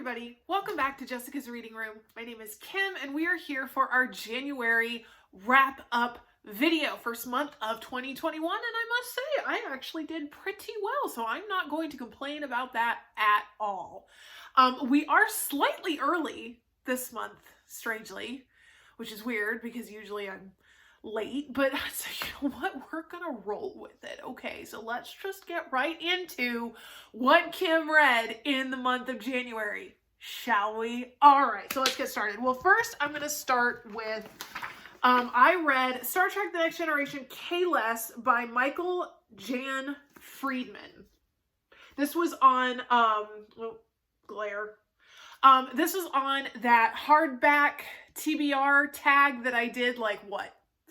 everybody, welcome back to Jessica's Reading Room. My name is Kim and we are here for our January wrap-up video, first month of 2021, and I must say I actually did pretty well, so I'm not going to complain about that at all. We are slightly early this month, strangely, which is weird because usually I'm late, but so you know what, we're gonna roll with it. Okay, so let's just get right into what Kim read in the month of January, shall we? All right, so let's get started. Well, first I'm gonna start with I read Star Trek The Next Generation K-Less by Michael Jan Friedman. This was on this was on that hardback TBR tag that I did like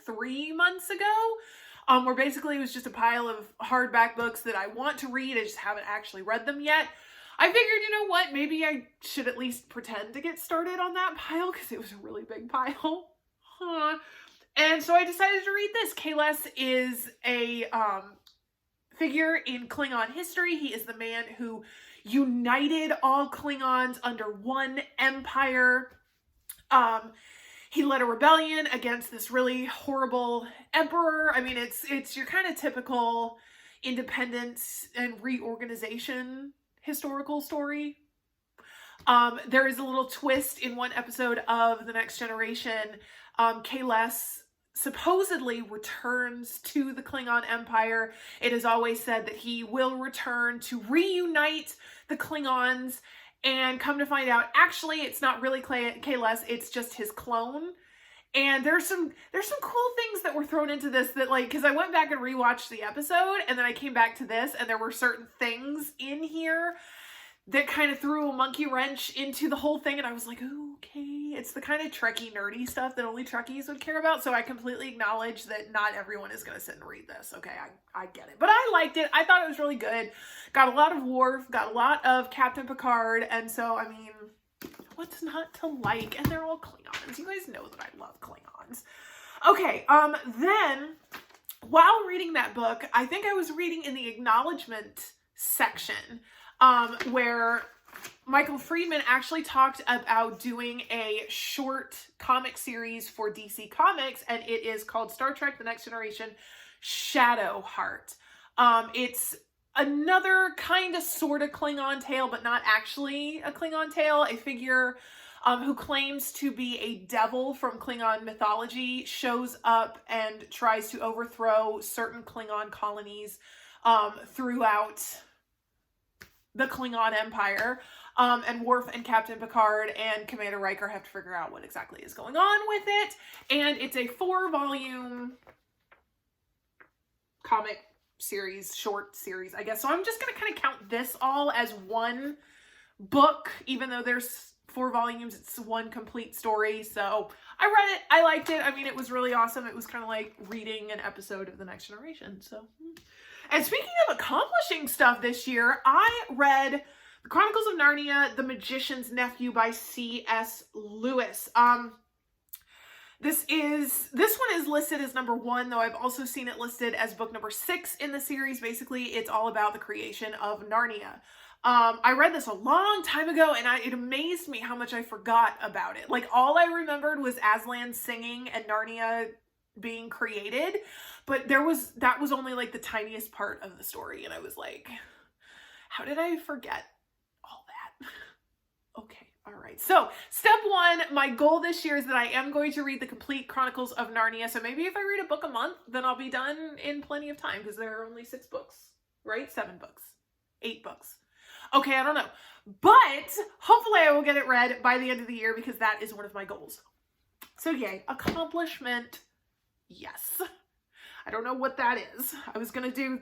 3 months ago, where basically it was just a pile of hardback books that I want to read. I just haven't actually read them yet. I figured, you know what, maybe I should at least pretend to get started on that pile because it was a really big pile. And so I decided to read this. K-Less is a figure in Klingon history. He is the man who united all Klingons under one empire. He led a rebellion against this really horrible emperor. I mean, it's your kind of typical independence and reorganization historical story. There is a little twist in one episode of The Next Generation. K-Less supposedly returns to the Klingon Empire. It is always said that he will return to reunite the Klingons, and come to find out, actually, it's not really K-Less, it's just his clone. And there's some cool things that were thrown into this that, like, because I went back and rewatched the episode, and then I came back to this, and there were certain things in here that kind of threw a monkey wrench into the whole thing, and I was like, ooh, okay. It's the kind of Trekkie nerdy stuff that only Trekkies would care about, so I completely acknowledge that not everyone is going to sit and read this. Okay, I get it. But I liked it. I thought it was really good. Got a lot of Worf, got a lot of Captain Picard, and so, I mean, what's not to like? And they're all Klingons. You guys know that I love Klingons. Okay, then, while reading that book, I think I was reading in the acknowledgement section, where Michael Friedman actually talked about doing a short comic series for DC Comics, and it is called Star Trek The Next Generation Shadowheart. It's another kind of sort of Klingon tale, but not actually a Klingon tale. A figure who claims to be a devil from Klingon mythology shows up and tries to overthrow certain Klingon colonies throughout the Klingon Empire. And Worf and Captain Picard and Commander Riker have to figure out what exactly is going on with it. And it's a 4-volume comic series, short series, I guess. So I'm just going to kind of count this all as one book, even though there's 4 volumes, it's one complete story. So I read it, I liked it. I mean, it was really awesome. It was kind of like reading an episode of The Next Generation. So, and speaking of accomplishing stuff this year, I read The Chronicles of Narnia, The Magician's Nephew by C.S. Lewis. This one is listed as number 1, though I've also seen it listed as book number 6 in the series. Basically, it's all about the creation of Narnia. I read this a long time ago, and it amazed me how much I forgot about it. Like, all I remembered was Aslan singing and Narnia being created, but that was only like the tiniest part of the story, and I was like, how did I forget all that? Okay, all right. So step 1, my goal this year is that I am going to read the complete Chronicles of Narnia. So maybe if I read a book a month, then I'll be done in plenty of time, because there are only 6 books, right? 7 books, 8 books. Okay, I don't know, but hopefully I will get it read by the end of the year, because that is one of my goals. So yay, accomplishment. Yes. I don't know what that is. I was gonna do,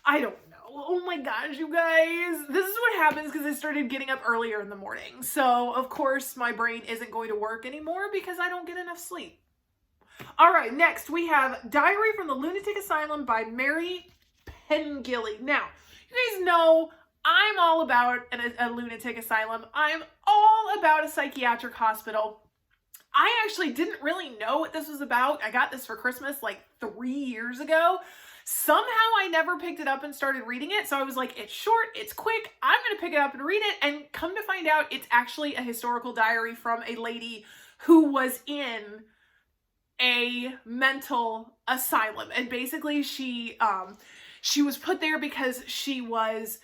I don't know. Oh my gosh, you guys. This is what happens because I started getting up earlier in the morning. So, of course, my brain isn't going to work anymore because I don't get enough sleep. All right, next we have Diary from the Lunatic Asylum by Mary Pengilly. Now, you guys know I'm all about a lunatic asylum. I'm all about a psychiatric hospital. I actually didn't really know what this was about. I got this for Christmas like 3 years ago. Somehow I never picked it up and started reading it. So I was like, it's short, it's quick, I'm going to pick it up and read it. And come to find find out it's actually a historical diary from a lady who was in a mental asylum. And basically she was put there because she was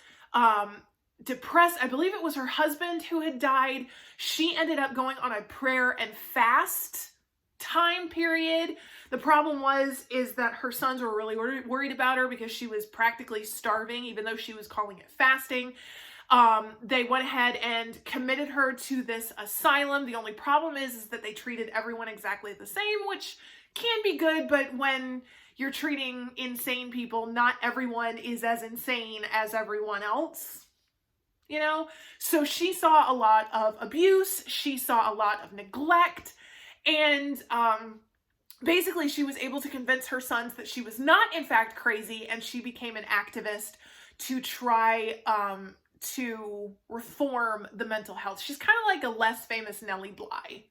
depressed. I believe it was her husband who had died. She ended up going on a prayer and fast time period. The problem is that her sons were really worried about her because she was practically starving, even though she was calling it fasting. They went ahead and committed her to this asylum. The only problem is that they treated everyone exactly the same, which can be good, but when you're treating insane people, not everyone is as insane as everyone else, you know? So she saw a lot of abuse, she saw a lot of neglect, and basically she was able to convince her sons that she was not in fact crazy, and she became an activist to try to reform the mental health. She's kind of like a less famous Nellie Bly,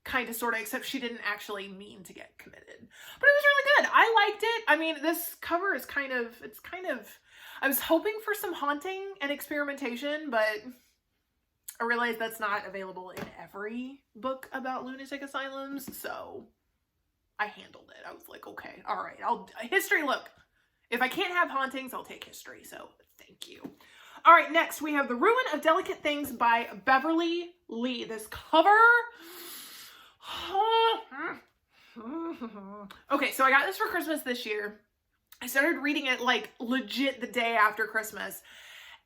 kind of sort of, except she didn't actually mean to get committed. But it was really good. I liked it. I mean, this cover is kind of, I was hoping for some haunting and experimentation, but I realized that's not available in every book about lunatic asylums, so I handled it. I was like, okay, all right, history, look, if I can't have hauntings, I'll take history, so thank you. All right, next we have The Ruin of Delicate Things by Beverly Lee. This cover... Okay, so I got this for Christmas this year. I started reading it like legit the day after Christmas,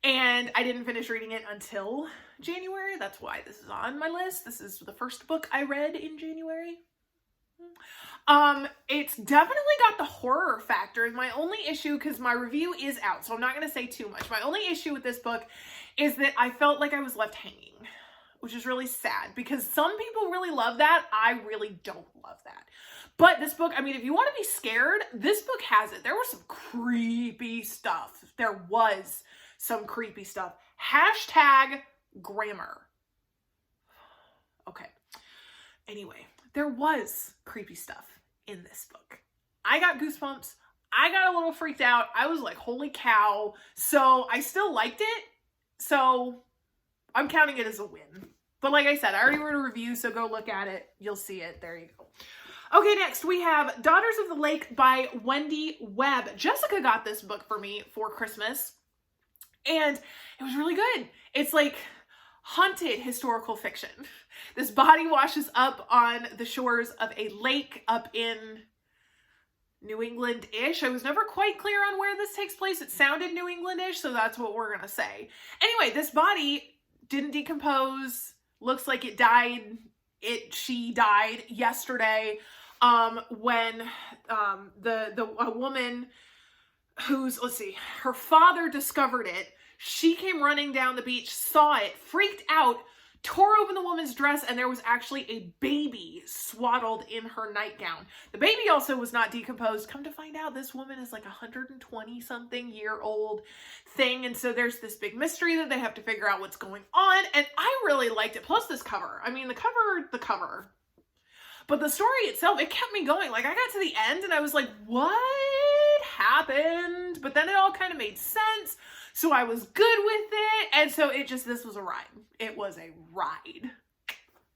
and I didn't finish reading it until January. That's why this is on my list. This is the first book I read in January. It's definitely got the horror factor. My only issue, because my review is out, so I'm not going to say too much. My only issue with this book is that I felt like I was left hanging, which is really sad because some people really love that. I really don't love that. But this book, I mean, if you want to be scared, this book has it. There was some creepy stuff. There was some creepy stuff. Hashtag grammar. Okay. Anyway, there was creepy stuff in this book. I got goosebumps. I got a little freaked out. I was like, holy cow. So I still liked it. So I'm counting it as a win. But like I said, I already wrote a review, so go look at it. You'll see it. There you go. Okay, next we have Daughters of the Lake by Wendy Webb. Jessica got this book for me for Christmas, and it was really good. It's like haunted historical fiction. This body washes up on the shores of a lake up in New England-ish. I was never quite clear on where this takes place. It sounded New England-ish, so that's what we're gonna say. Anyway, this body didn't decompose. Looks like it died. She died yesterday when a woman who's, let's see, her father discovered it. She came running down the beach, saw it, freaked out, tore open the woman's dress, and there was actually a baby swaddled in her nightgown. The baby also was not decomposed. Come to find out, this woman is like 120-something-year-old thing, and so there's this big mystery that they have to figure out what's going on, and I really liked it. Plus this cover. I mean, the cover. But the story itself, it kept me going. Like, I got to the end, and I was like, what happened? But then it all kind of made sense. So I was good with it, and so this was a ride. It was a ride.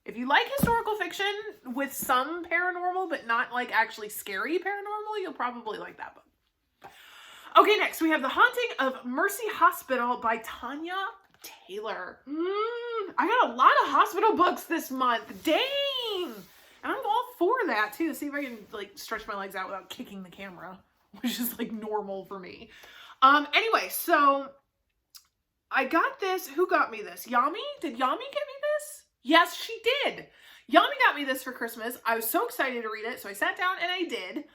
If you like historical fiction with some paranormal, but not like actually scary paranormal, you'll probably like that book. Okay, next we have The Haunting of Mercy Hospital by Tanya Taylor. I got a lot of hospital books this month. Dang! And I'm all for that too. See if I can like stretch my legs out without kicking the camera, which is like normal for me. Anyway, so I got this. Who got me this? Yami? Did Yami get me this? Yes, she did. Yami got me this for Christmas. I was so excited to read it, so I sat down and I did.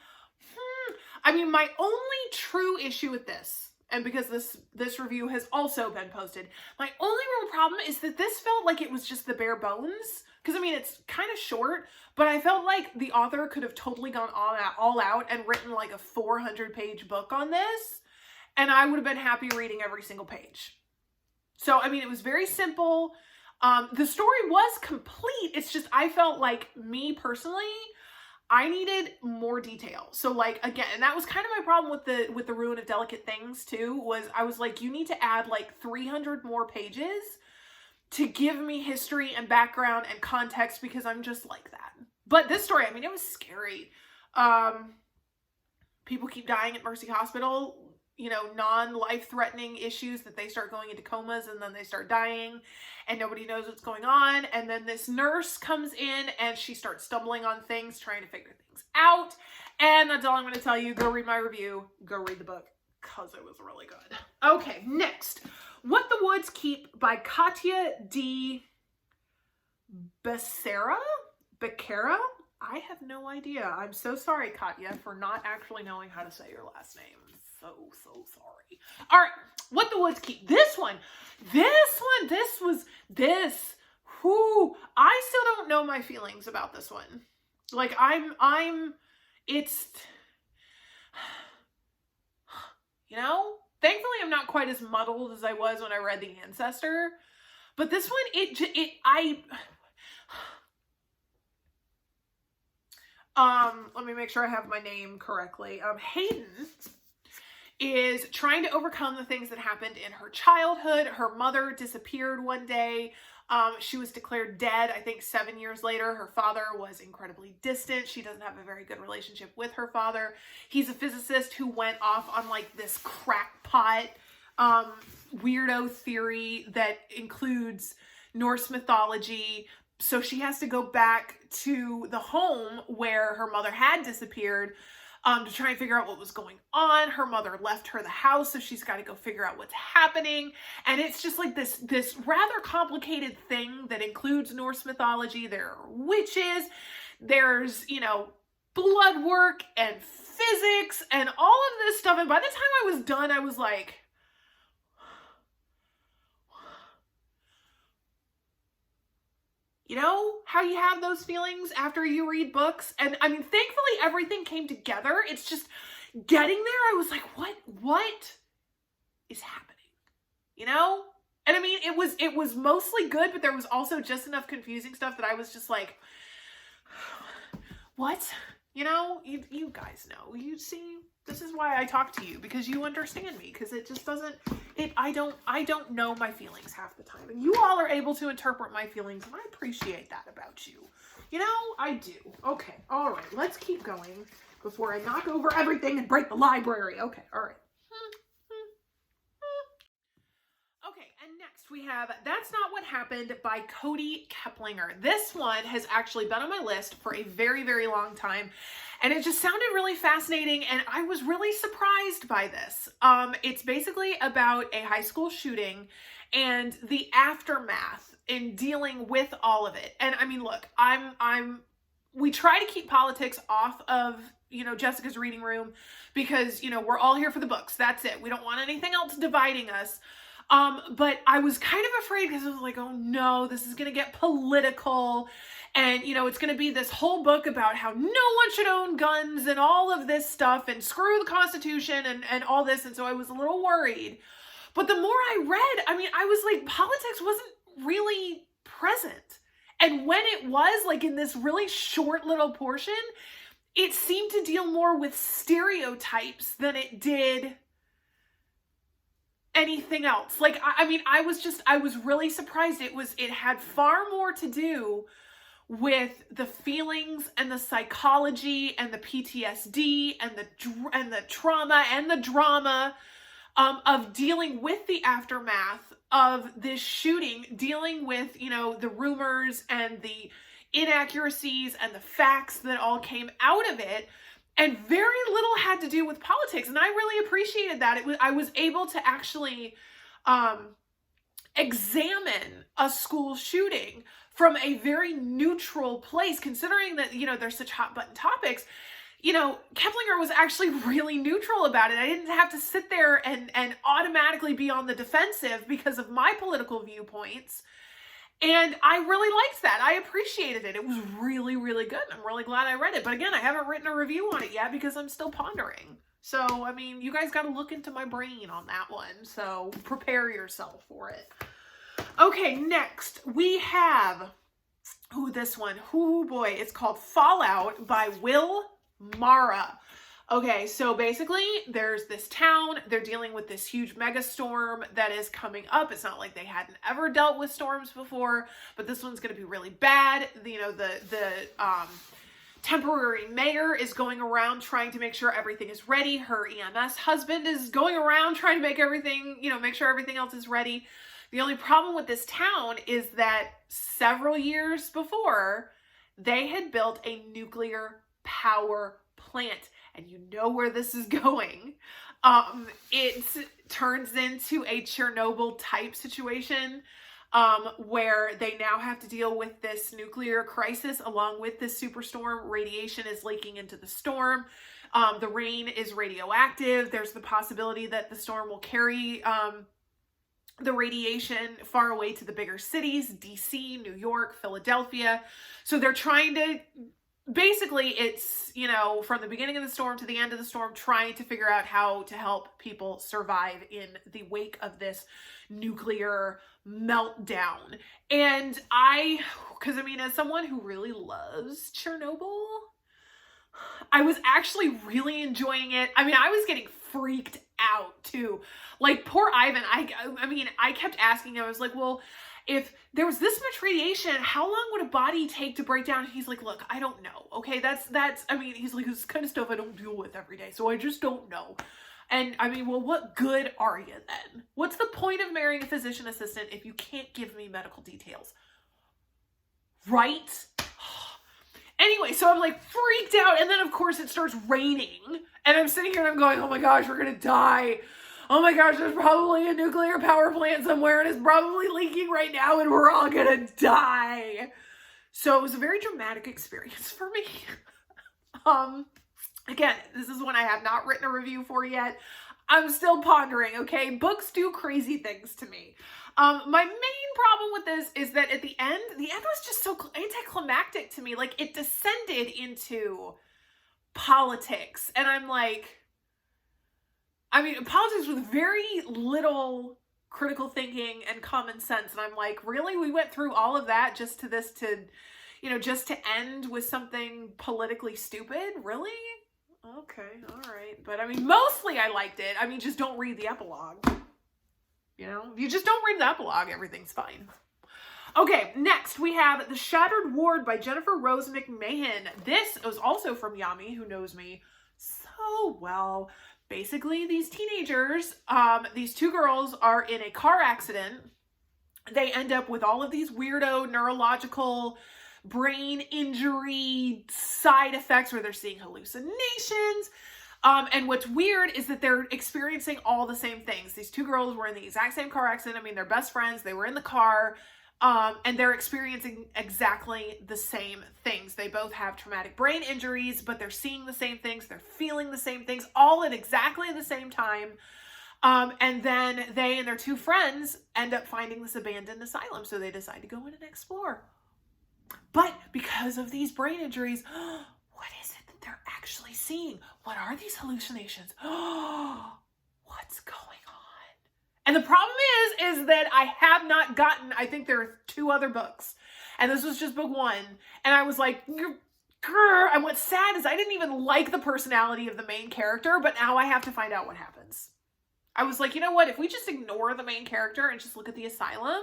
I mean, my only true issue with this, and because this review has also been posted, my only real problem is that this felt like it was just the bare bones. Because, I mean, it's kind of short, but I felt like the author could have totally gone all out and written like a 400-page book on this, and I would have been happy reading every single page. So, I mean, it was very simple. The story was complete. It's just, I felt like, me personally, I needed more detail. So, like, again, and that was kind of my problem with the Ruin of Delicate Things, too, was I was like, you need to add, like, 300 more pages to give me history and background and context because I'm just like that. But this story, I mean, it was scary. People keep dying at Mercy Hospital, you know, non-life-threatening issues that they start going into comas and then they start dying and nobody knows what's going on. And then this nurse comes in and she starts stumbling on things, trying to figure things out. And that's all I'm going to tell you. Go read my review. Go read the book because it was really good. Okay, next. What the Woods Keep by Katya D. Becerra? I have no idea. I'm so sorry, Katya, for not actually knowing how to say your last name. So sorry. All right, What the Woods Keep. This one, I still don't know my feelings about this one. Like, it's, you know, thankfully I'm not quite as muddled as I was when I read The Ancestor, but this one, let me make sure I have my name correctly. Hayden is trying to overcome the things that happened in her childhood. Her mother disappeared one day. She was declared dead, I think 7 years later. Her father was incredibly distant. She doesn't have a very good relationship with her father. He's a physicist who went off on like this crackpot, weirdo theory that includes Norse mythology. So she has to go back to the home where her mother had disappeared to try and figure out what was going on. Her mother left her the house, so she's got to go figure out what's happening. And it's just like this rather complicated thing that includes Norse mythology. There are witches, there's, you know, blood work and physics and all of this stuff. And by the time I was done, I was like, you know how you have those feelings after you read books? And I mean, thankfully everything came together. It's just getting there. I was like, what is happening? You know? And I mean, it was mostly good, but there was also just enough confusing stuff that I was just like, what? You know, you guys know, you see, this is why I talk to you, because you understand me, because it just doesn't, I don't know my feelings half the time, and you all are able to interpret my feelings, and I appreciate that about you. You know, I do. Okay, all right, let's keep going before I knock over everything and break the library. Okay, all right. Okay, and next we have That's Not What Happened by Cody Keplinger. This one has actually been on my list for a very, very long time, and it just sounded really fascinating, and I was really surprised by this. It's basically about a high school shooting and the aftermath in dealing with all of it. And I mean, look, we try to keep politics off of, you know, Jessica's reading room because, you know, we're all here for the books. That's it. We don't want anything else dividing us. But I was kind of afraid because I was like, oh no, this is going to get political. And, you know, it's going to be this whole book about how no one should own guns and all of this stuff and screw the Constitution and all this. And so I was a little worried. But the more I read, I mean, I was like, politics wasn't really present. And when it was, like, in this really short little portion, it seemed to deal more with stereotypes than it did anything else. Like, I mean, I was really surprised. It had far more to do with the feelings and the psychology and the PTSD and the trauma and the drama of dealing with the aftermath of this shooting, dealing with, you know, the rumors and the inaccuracies and the facts that all came out of it. And very little had to do with politics. And I really appreciated that. I was able to actually examine a school shooting from a very neutral place, considering that, you know, there's such hot button topics. You know, Keplinger was actually really neutral about it. I didn't have to sit there and automatically be on the defensive because of my political viewpoints. And I really liked that. I appreciated it. It was really, really good. I'm really glad I read it. But again, I haven't written a review on it yet because I'm still pondering. So, I mean, you guys got to look into my brain on that one. So prepare yourself for it. Okay, next we have, this one. Oh boy, it's called Fallout by Will Mara. Okay, so basically there's this town, they're dealing with this huge mega storm that is coming up. It's not like they hadn't ever dealt with storms before, but this one's going to be really bad. You know, the temporary mayor is going around trying to make sure everything is ready. Her EMS husband is going around trying to make everything, you know, make sure everything else is ready. The only problem with this town is that several years before, they had built a nuclear power plant. And you know where this is going. It turns into a Chernobyl type situation where they now have to deal with this nuclear crisis along with this superstorm. Radiation is leaking into the storm. The rain is radioactive. There's the possibility that the storm will carry the radiation far away to the bigger cities, DC, New York, Philadelphia. So they're trying to, basically it's, you know, from the beginning of the storm to the end of the storm, trying to figure out how to help people survive in the wake of this nuclear meltdown. And because I mean, as someone who really loves Chernobyl, I was actually really enjoying it. I mean, I was getting freaked out too. Like poor Ivan, I mean, I kept asking him, I was like, well, if there was this much radiation, how long would a body take to break down? And he's like, look, I don't know. Okay, that's, I mean, he's like, this kind of stuff I don't deal with every day, so I just don't know. And I mean, well, what good are you then? What's the point of marrying a physician assistant if you can't give me medical details? Right? Anyway, so I'm like freaked out. And then of course it starts raining. And I'm sitting here and I'm going, oh my gosh, we're going to die. Oh my gosh, there's probably a nuclear power plant somewhere and it's probably leaking right now and we're all going to die. So it was a very dramatic experience for me. Again, this is one I have not written a review for yet. I'm still pondering, okay? Books do crazy things to me. My main problem with this is that at the end was just so anticlimactic to me. Like, it descended into politics. And I'm like, I mean, politics with very little critical thinking and common sense. And I'm like, really? We went through all of that just to end with something politically stupid? Really? Okay, all right. But I mean, mostly I liked it. I mean, just don't read the epilogue. You know, if you just don't read the epilogue, everything's fine. Okay, next we have The Shattered Ward by Jennifer Rose McMahon. This was also from Yami, who knows me so well. Basically, these teenagers, these two girls are in a car accident. They end up with all of these weirdo neurological brain injury side effects where they're seeing hallucinations. And what's weird is that they're experiencing all the same things. These two girls were in the exact same car accident. I mean, they're best friends. They were in the car. And they're experiencing exactly the same things. They both have traumatic brain injuries, but they're seeing the same things. They're feeling the same things all at exactly the same time. And then they and their two friends end up finding this abandoned asylum. So they decide to go in and explore. But because of these brain injuries, what is it that they're actually seeing? What are these hallucinations? What's going on? And the problem is that I have not gotten, I think there are 2 other books. And this was just book 1. And I was like, and what's sad is I didn't even like the personality of the main character, but now I have to find out what happens. I was like, you know what? If we just ignore the main character and just look at the asylum,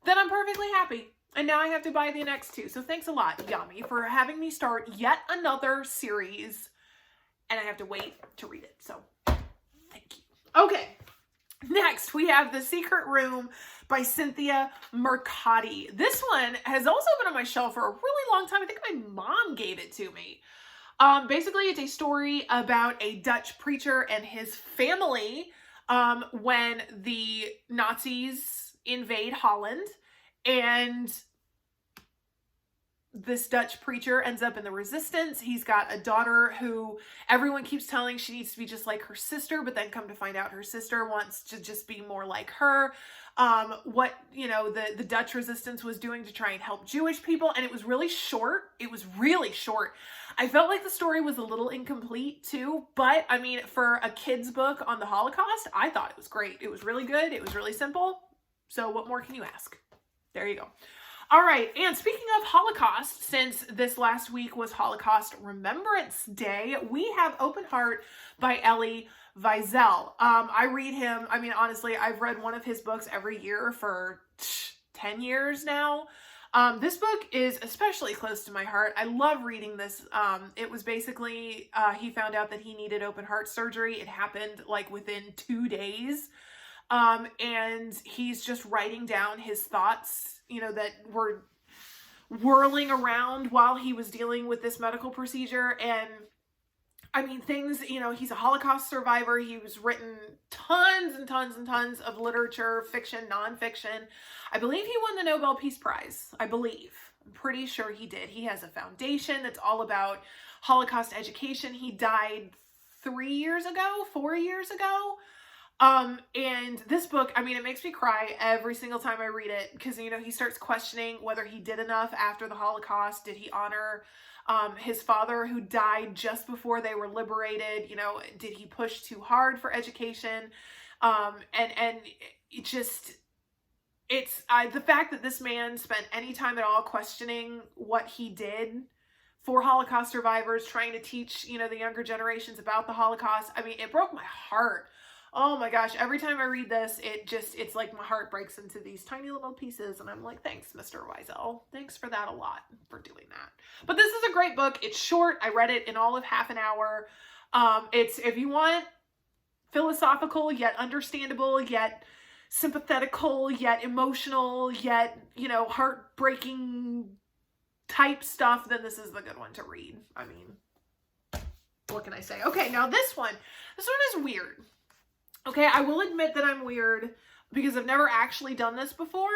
then I'm perfectly happy. And now I have to buy the next 2. So thanks a lot, Yami, for having me start yet another series. And I have to wait to read it. So thank you. Okay. Next, we have The Secret Room by Cynthia Mercotti. This one has also been on my shelf for a really long time. I think my mom gave it to me. Basically, it's a story about a Dutch preacher and his family when the Nazis invade Holland. And this Dutch preacher ends up in the resistance. He's got a daughter who everyone keeps telling she needs to be just like her sister, but then come to find out her sister wants to just be more like her. What, you know, the Dutch resistance was doing to try and help Jewish people. And it was really short. It was really short. I felt like the story was a little incomplete too, but I mean, for a kid's book on the Holocaust, I thought it was great. It was really good. It was really simple. So what more can you ask? There you go. All right, and speaking of Holocaust, since this last week was Holocaust Remembrance Day, we have Open Heart by Ellie Weisell. I read him, I mean, honestly, I've read one of his books every year for 10 years now. This book is especially close to my heart. I love reading this. It was basically, he found out that he needed open heart surgery. It happened like within 2 days. And he's just writing down his thoughts, you know, that were whirling around while he was dealing with this medical procedure. And I mean, things, you know, he's a Holocaust survivor. He was written tons and tons and tons of literature, fiction, nonfiction. I believe he won the Nobel Peace Prize. I believe. I'm pretty sure he did. He has a foundation that's all about Holocaust education. He died 4 years ago. And this book, I mean, it makes me cry every single time I read it because, you know, he starts questioning whether he did enough after the Holocaust. Did he honor his father who died just before they were liberated? You know, did he push too hard for education? And it just, it's the fact that this man spent any time at all questioning what he did for Holocaust survivors, trying to teach, you know, the younger generations about the Holocaust. I mean, it broke my heart. Oh my gosh, every time I read this, it's like my heart breaks into these tiny little pieces, and I'm like, thanks, Mr. Weisell. Thanks for that a lot, for doing that. But this is a great book. It's short. I read it in all of half an hour. It's, if you want philosophical, yet understandable, yet sympathetical, yet emotional, yet, you know, heartbreaking type stuff, then this is the good one to read. I mean, what can I say? Okay, now this one is weird. Okay, I will admit that I'm weird because I've never actually done this before,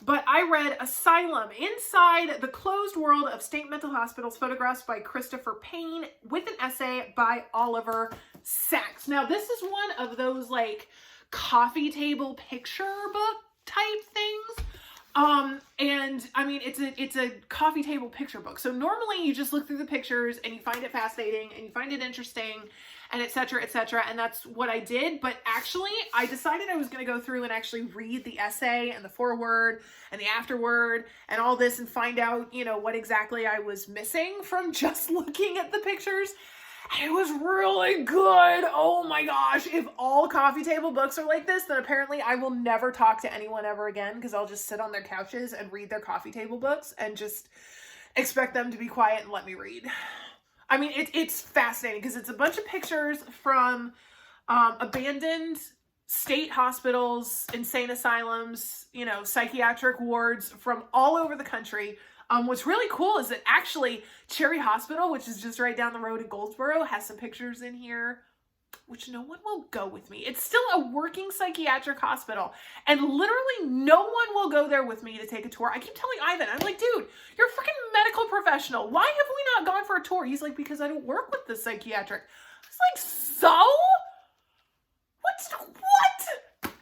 but I read Asylum, Inside the Closed World of State Mental Hospitals, photographs by Christopher Payne, with an essay by Oliver Sacks. Now, this is one of those like coffee table picture book type things. And I mean, it's a coffee table picture book. So normally you just look through the pictures and you find it fascinating and you find it interesting and et cetera, and that's what I did. But actually, I decided I was going to go through and actually read the essay and the foreword and the afterword and all this and find out, you know, what exactly I was missing from just looking at the pictures. And it was really good. Oh my gosh. If all coffee table books are like this, then apparently I will never talk to anyone ever again, because I'll just sit on their couches and read their coffee table books and just expect them to be quiet and let me read. I mean, it's fascinating because it's a bunch of pictures from abandoned state hospitals, insane asylums, you know, psychiatric wards from all over the country. What's really cool is that actually Cherry Hospital, which is just right down the road in Goldsboro, has some pictures in here, which no one will go with me. It's still a working psychiatric hospital, and literally no one will go there with me to take a tour. I keep telling Ivan, I'm like, dude, you're a freaking medical professional. Why have we not gone for a tour? He's like, because I don't work with the psychiatric. I was like, so? What?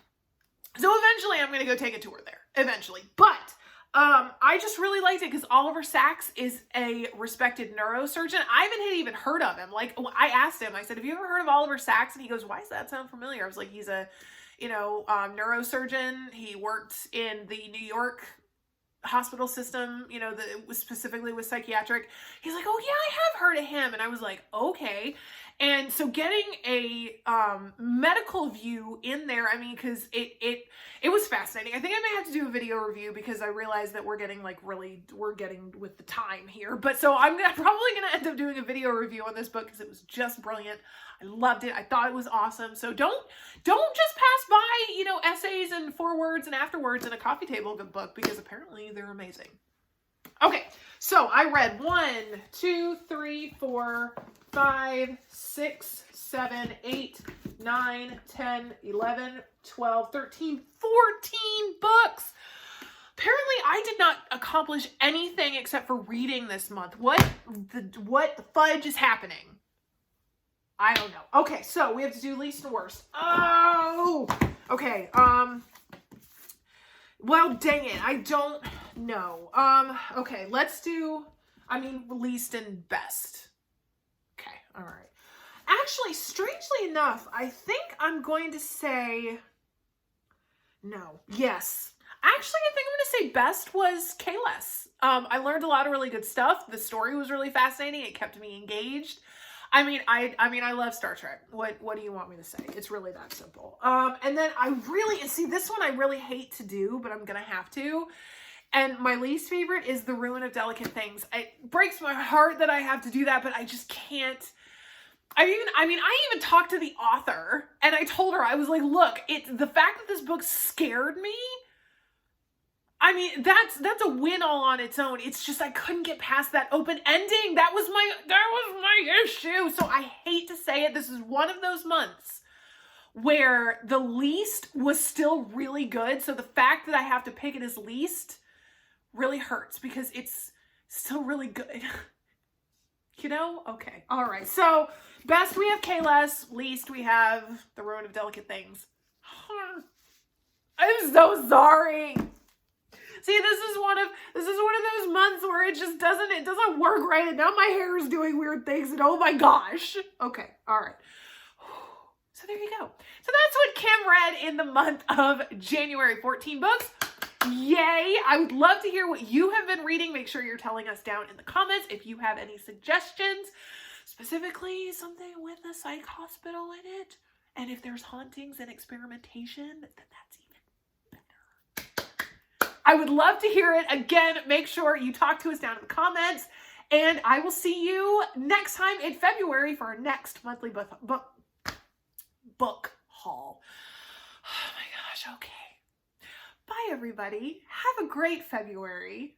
So eventually I'm going to go take a tour there, eventually. But I just really liked it because Oliver Sacks is a respected neurosurgeon. Ivan had even heard of him. Like, I asked him, I said, have you ever heard of Oliver Sacks? And he goes, why does that sound familiar? I was like, he's a, you know, neurosurgeon. He worked in the New York hospital system, you know, that was specifically with psychiatric. He's like, oh yeah, I have heard of him. And I was like, okay. And so getting a medical view in there, I mean, because it was fascinating. I think I may have to do a video review because I realized that we're getting with the time here. But so I'm probably going to end up doing a video review on this book because it was just brilliant. I loved it. I thought it was awesome. So don't just pass by, you know, essays and forewords and afterwords in a coffee table book, because apparently they're amazing. Okay, so I read 1, 2, 3, 4, 5, 6, 7, 8, 9, 10, 11, 12, 13, 14 books. Apparently I did not accomplish anything except for reading this month. What the fudge is happening? I don't know. Okay, so we have to do least and worst. Oh, okay. Well, dang it. I don't know. Okay, let's do, least and best. Okay, all right. Actually, strangely enough, I think I'm going to say no. Yes. Actually, I think I'm going to say best was Kayless. I learned a lot of really good stuff. The story was really fascinating. It kept me engaged. I love Star Trek. What do you want me to say? It's really that simple. And then this one I really hate to do, but I'm going to have to. And my least favorite is The Ruin of Delicate Things. It breaks my heart that I have to do that, but I just can't. I even talked to the author and I told her, I was like, look, the fact that this book scared me, I mean, that's a win all on its own. It's just I couldn't get past that open ending. That was my issue. So I hate to say it. This is one of those months where the least was still really good. So the fact that I have to pick it as least really hurts because it's still really good. You know? Okay. All right. So best we have Kayless, least we have The Ruin of Delicate Things. I'm so sorry. See, this is one of those months where it doesn't work right, and now my hair is doing weird things, and oh my gosh. Okay, all right. So there you go. So that's what Kim read in the month of January. 14 books. Yay! I would love to hear what you have been reading. Make sure you're telling us down in the comments if you have any suggestions, specifically something with a psych hospital in it, and if there's hauntings and experimentation, then that's even better. I would love to hear it. Again, make sure you talk to us down in the comments, and I will see you next time in February for our next monthly book haul. Oh my gosh, okay. Bye, everybody. Have a great February.